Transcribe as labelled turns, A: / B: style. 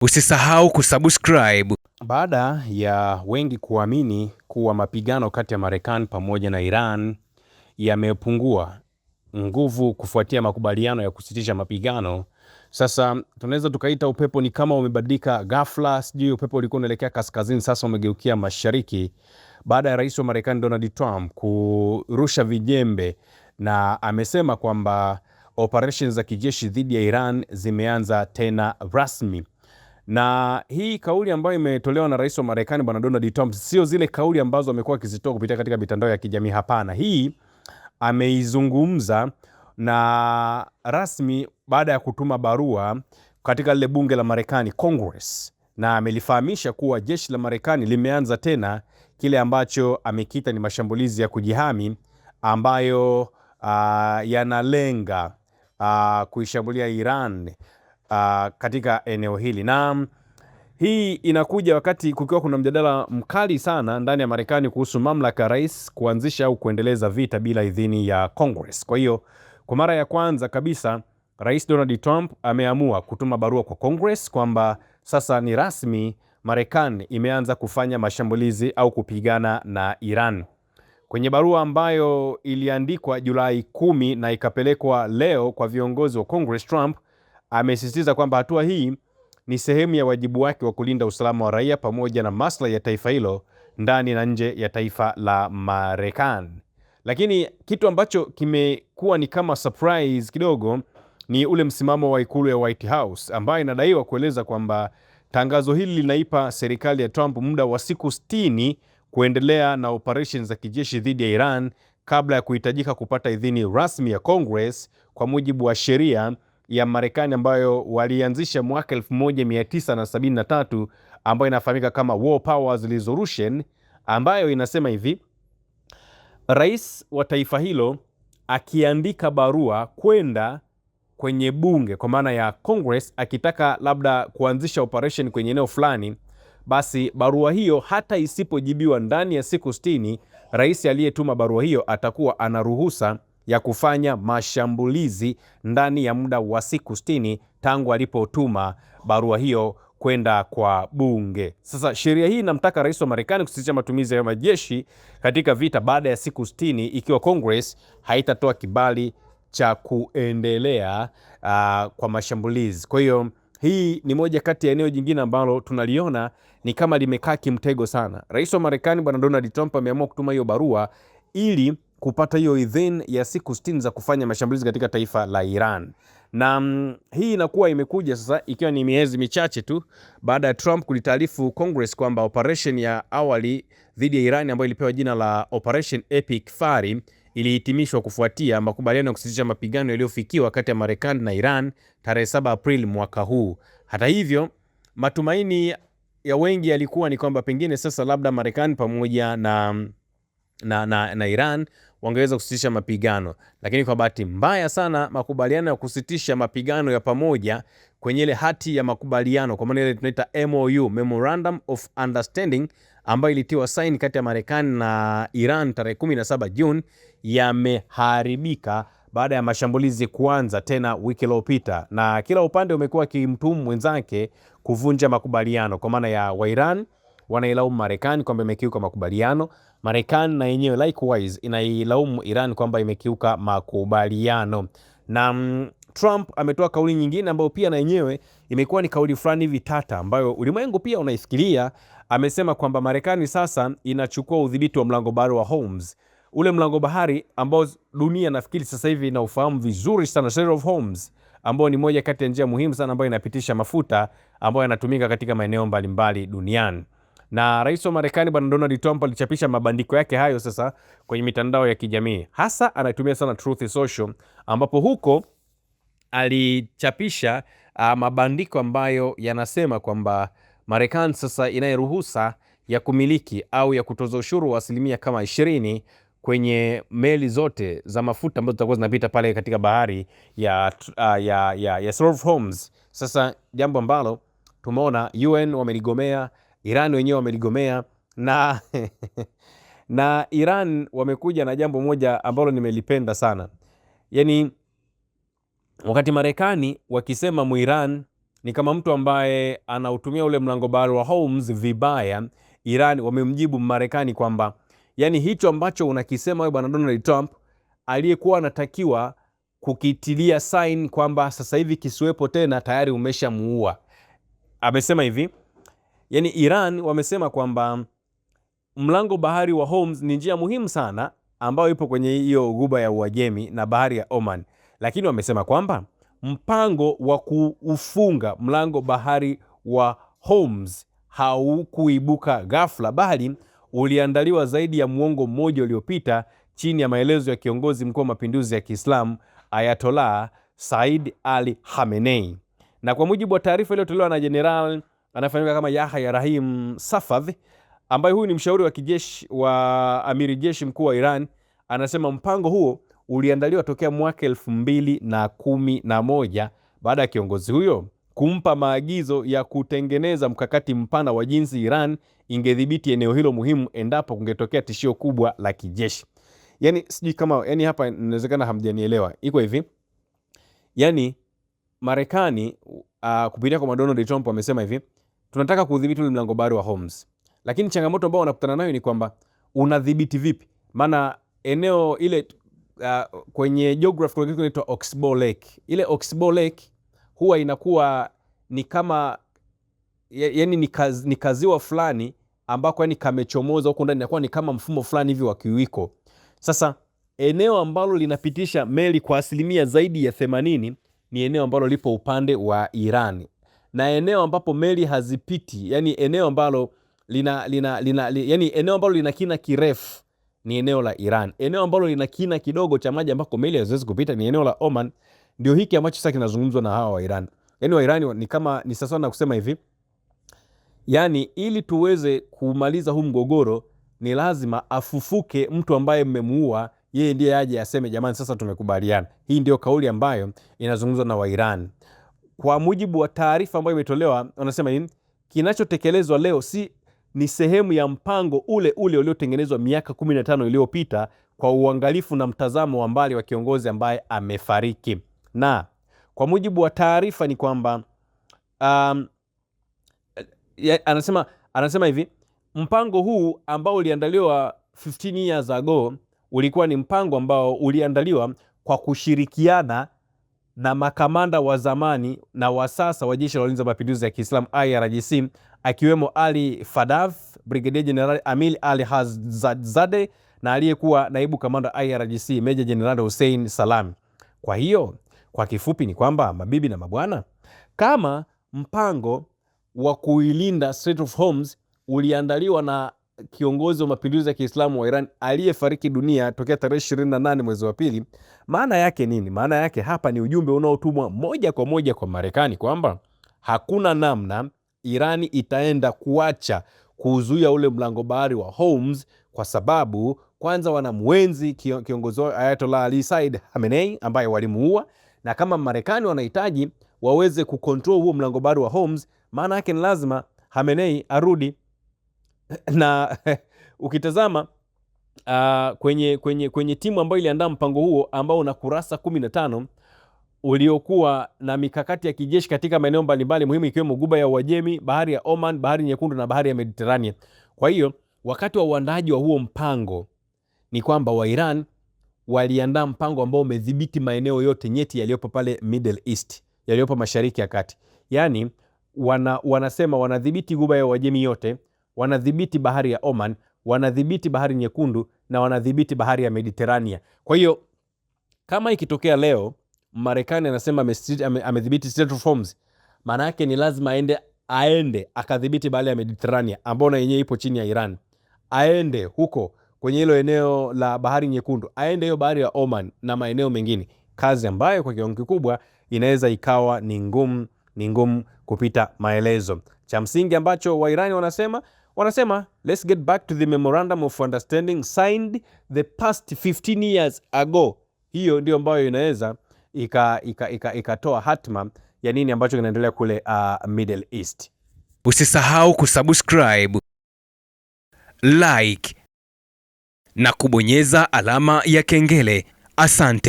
A: Usisahau kusubscribe. Baada ya wengi kuamini kuwa mapigano kati ya Marekani pamoja na Iran yamepungua nguvu kufuatia makubaliano ya kusitisha mapigano, sasa tunaweza tukaita upepo ni kama umebadilika ghafla. Sijui upepo ulikuwa unaelekea kaskazini, sasa umegeukia mashariki baada ya rais wa Marekani Donald Trump kurusha vijembe, na amesema kwamba operations za kijeshi dhidi ya Iran zimeanza tena rasmi. Na hii kauli ambayo imetolewa na rais wa Marekani bwana Donald Trump sio zile kauli ambazo amekuwa akizitoa kupitia katika mitandao ya kijamii. Hapana, hii ameizungumza na rasmi baada ya kutuma barua katika lile bunge la Marekani, Congress, na amelifahamisha kuwa jeshi la Marekani limeanza tena kile ambacho amekita ni mashambulizi ya kujihami ambayo yanalenga kuishambulia Iran katika eneo hili. Na hii inakuja wakati kukiwa kuna mjadala mkali sana ndani ya Marekani kuhusu mamlaka ya rais kuanzisha au kuendeleza vita bila idhini ya Congress. Kwa hiyo kwa mara ya kwanza kabisa Rais Donald Trump ameamua kutuma barua kwa Congress kwamba sasa ni rasmi, Marekani imeanza kufanya mashambulizi au kupigana na Iran. Kwenye barua ambayo iliandikwa Julai 10 na ikapelekwa leo kwa viongozi wa Congress, Trump amesisitiza kwamba hatua hii ni sehemu ya wajibu wake wa kulinda usalama wa raia pamoja na maslahi ya taifa hilo ndani na nje ya taifa la Marekani. Lakini kitu ambacho kimekuwa ni kama surprise kidogo ni ule msimamo wa ikulu ya White House ambayo inadaiwa kueleza kwamba tangazo hili linaipa serikali ya Trump muda wa siku 60 kuendelea na operations za kijeshi dhidi ya Iran kabla ya kuhitajika kupata idhini rasmi ya Congress kwa mujibu wa sheria ya Marekani ambayo walianzisha mwaka 1973 ambayo inafahamika kama War Powers Resolution, ambayo inasema hivi: rais wa taifa hilo akiandika barua kwenda kwenye bunge kwa maana ya Congress akitaka labda kuanzisha operation kwenye eneo fulani, basi barua hiyo hata isipojibiwa ndani ya siku 60, rais aliyetuma barua hiyo atakuwa ana ruhusa ya kufanya mashambulizi ndani ya muda wa siku 60 tangu alipotuma barua hiyo kwenda kwa bunge. Sasa sheria hii inamtaka rais wa Marekani kusitisha matumizi ya majeshi katika vita baada ya siku 60 ikiwa Congress haitatoa kibali cha kuendelea kwa mashambulizi. Kwa hiyo hii ni moja kati ya eneo jingine ambalo tunaliona ni kama limekaa kimtego sana. Rais wa Marekani bwana Donald Trump ameamua kutuma hiyo barua ili kupata hiyo idhini ya siku 60 za kufanya mashambulizi katika taifa la Iran. Na hii inakuwa imekuja sasa ikiwa ni miezi michache tu baada ya Trump kulitaarifu Congress kwamba operation ya awali dhidi ya Iran ambayo ilipewa jina la Operation Epic Fury ilihitimishwa kufuatia makubaliano ya kusitisha mapigano yaliyofikiwa kati ya Marekani na Iran tarehe 7 Aprili mwaka huu. Hata hivyo, matumaini ya wengi yalikuwa ni kwamba pengine sasa labda Marekani pamoja na Iran wangeweza kusitisha mapigano, lakini kwa bahati mbaya sana makubaliano ya kusitisha mapigano ya pamoja kwenye ile hati ya makubaliano, kwa maana ile tunaita MOU, Memorandum of Understanding, ambayo ilitiwa saini kati ya Marekani na Iran tarehe 17 Juni, yameharibika baada ya mashambulizi kuanza tena wiki iliyopita, na kila upande umekuwa kimtumu mwenzake kuvunja makubaliano, kwa maana ya Wairan wanailaumu Marekani kwamba imekiuka makubaliano. Marekani na yenyewe likewise inailaumu Iran kwamba imekiuka makubaliano. Na Trump ametoa kauli nyingine ambayo pia na yenyewe imekuwa ni kauli fulani hivi tata ambayo ulimwengu pia unaifikiria. Amesema kwamba Marekani sasa inachukua udhibiti wa mlango bahari wa Hormuz. Ule mlango bahari ambao dunia nafikiri sasa hivi inaufahamu vizuri sana, Strait of Hormuz, ambao ni moja kati ya njia muhimu sana ambayo inapitisha mafuta ambayo yanatumika katika maeneo mbalimbali duniani. Na rais wa Marekani bwana Donald Trump alichapisha mabandiko yake hayo sasa kwenye mitandao ya kijamii. Hasa anatumia sana Truth Social, ambapo huko alichapisha mabandiko ambayo yanasema kwamba Marekani sasa inaye ruhusa ya kumiliki au ya kutoza ushuru wa asilimia kama 20 kwenye meli zote za mafuta ambazo zitakuwa zinapita pale katika bahari ya Strait of Hormuz. Sasa jambo ambalo tumeona UN wameligomea, Iran wenyewe wameligomea na na Iran wamekuja na jambo moja ambalo nimelipenda sana. Yaani wakati Marekani wakisema Muiran ni kama mtu ambaye anautumia ule mlango bahari wa Hormuz vibaya. Iran wamemjibu Marekani kwamba yani hicho ambacho unakisema wewe bwana Donald Trump, aliyekuwa anatakiwa kukitilia sign kwamba sasa hivi kisiwepo tena tayari umeshamuua. Amesema hivi, yani Iran wamesema kwamba mlango bahari wa Hormuz ni njia muhimu sana ambayo ipo kwenye hiyo ghuba ya Uajemi na bahari ya Oman, lakini wamesema kwamba mpango wa kuufunga mlango bahari wa Hormuz haukuibuka ghafla, bali uliandaliwa zaidi ya muongo mmoja uliopita chini ya maelezo ya kiongozi mkuu wa mapinduzi ya Kiislamu Ayatollah Said Ali Khamenei. Na kwa mujibu wa taarifa iliyotolewa na General anafahamika kama Yahya Rahim Safad, ambaye huyu ni mshauri wa kijeshi wa amiri jeshi mkuu wa Iran, anasema mpango huo uliandaliwa tokea mwaka 2011 baada ya kiongozi huyo kumpa maagizo ya kutengeneza mkakati mpana wa jinsi Iran ingedhibiti eneo hilo muhimu endapo kungetokea tishio kubwa la kijeshi. Yani sijui kama yani hapa inawezekana hamjanielewa. Iko hivi. Yani Marekani kupitia kwa Donald Trump wamesema hivi, tunataka kudhibiti ule mlango bahari wa Hormuz. Lakini changamoto ambayo wanakutana nayo ni kwamba unadhibiti vipi? Maana eneo ile kwenye geography kuna kitu kinaitwa Oxbow Lake. Ile Oxbow Lake huwa inakuwa ni kama yani ni kaziwa fulani ambako yani kamechomoza huko ndani, inakuwa ni kama mfumo fulani hivi wa kiwiko. Sasa eneo ambalo linapitisha meli kwa asilimia zaidi ya 80 ni eneo ambalo lipo upande wa Iran, na eneo ambapo meli hazipiti, yani eneo ambalo yani eneo ambalo lina kina kirefu ni eneo la Iran. Eneo ambalo lina kina kidogo cha maji ambako meli haziwezi kupita ni eneo la Oman. Ndio hiki ambacho sasa kinazungumzwa na hawa wa Iran. Yani wa Iran ni kama ni sasa na kusema hivi, yani ili tuweze kumaliza huu mgogoro ni lazima afufuke mtu ambaye mmemuua, yeye ndiye aje aseme jamani sasa tumekubaliana. Hii ndio kauli ambayo inazungumzwa na wa Iran. Kwa mujibu wa taarifa ambayo imetolewa, wanasema nini? Kinachotekelezwa leo ni sehemu ya mpango ule uliotengenezwa miaka 15 iliyopita kwa uangalifu na mtazamo wa mbali wa kiongozi ambaye amefariki. Na kwa mujibu wa taarifa ni kwamba anasema hivi, mpango huu ambao uliandaliwa 15 years ago ulikuwa ni mpango ambao uliandaliwa kwa kushirikiana na makamanda wa zamani na wa sasa wa jeshi la ulinzi wa mapinduzi ya Kiislamu IRGC, akiwemo Ali Fadaf, Brigadier General Amil Ali Hazadzadeh na aliyekuwa naibu kamanda IRGC Major General Hussein Salami. Kwa hiyo kwa kifupi ni kwamba mabibi na mabwana, kama mpango wa kuilinda Strait of Hormuz uliandaliwa na kiongozi wa mapinduzi ya Kiislamu wa Iran aliyefariki dunia tokea tarehe 28 mwezi wa pili, maana yake nini? Maana yake hapa ni ujumbe unaotumwa moja kwa moja kwa Marekani kwamba hakuna namna Irani itaenda kuacha kuzuia ule mlango bahari wa Hormuz, kwa sababu kwanza wanamwenzi kiongozi wao Ayatollah Ali Said Khamenei ambaye walimuua, na kama Marekani wanahitaji waweze kucontrol huo mlango bahari wa Hormuz, maana yake ni lazima Khamenei arudi. Na ukitazama kwenye timu ambayo iliandaa mpango huo ambao una kurasa 15 uliokuwa na mikakati ya kijeshi katika maeneo mbalimbali muhimu ikiwemo ghuba ya Uajemi, bahari ya Oman, bahari Nyekundu na bahari ya Mediterania. Kwa hiyo wakati wa uandaaji wa huo mpango ni kwamba wa Iran waliandaa mpango ambao umedhibiti maeneo yote nyeti yaliyopo pale Middle East, yaliyopo Mashariki ya Kati. Yani wanasema wanadhibiti ghuba ya Uajemi yote, wanadhibiti bahari ya Oman, wanadhibiti bahari Nyekundu na wanadhibiti bahari ya Mediterania. Kwa hiyo kama ikitokea leo Marekani anasema amedhibiti Strait of Hormuz, maana yake ni lazima aende akadhibiti bahari ya Mediterania ambayo na yenyewe ipo chini ya Iran. Aende huko kwenye hilo eneo la bahari Nyekundu, aende hiyo bahari ya Oman na maeneo mengine, kazi ambayo kwa kiwango kikubwa inaweza ikawa ni ngumu kupita maelezo. Cha msingi ambacho wa Iran wanasema let's get back to the memorandum of understanding signed the past 15 years ago. Hiyo ndio ambayo inaweza ikatoa hatma ya nini ambacho kinaendelea kule Middle East.
B: Usisahau kusubscribe, like na kubonyeza alama ya kengele. Asante.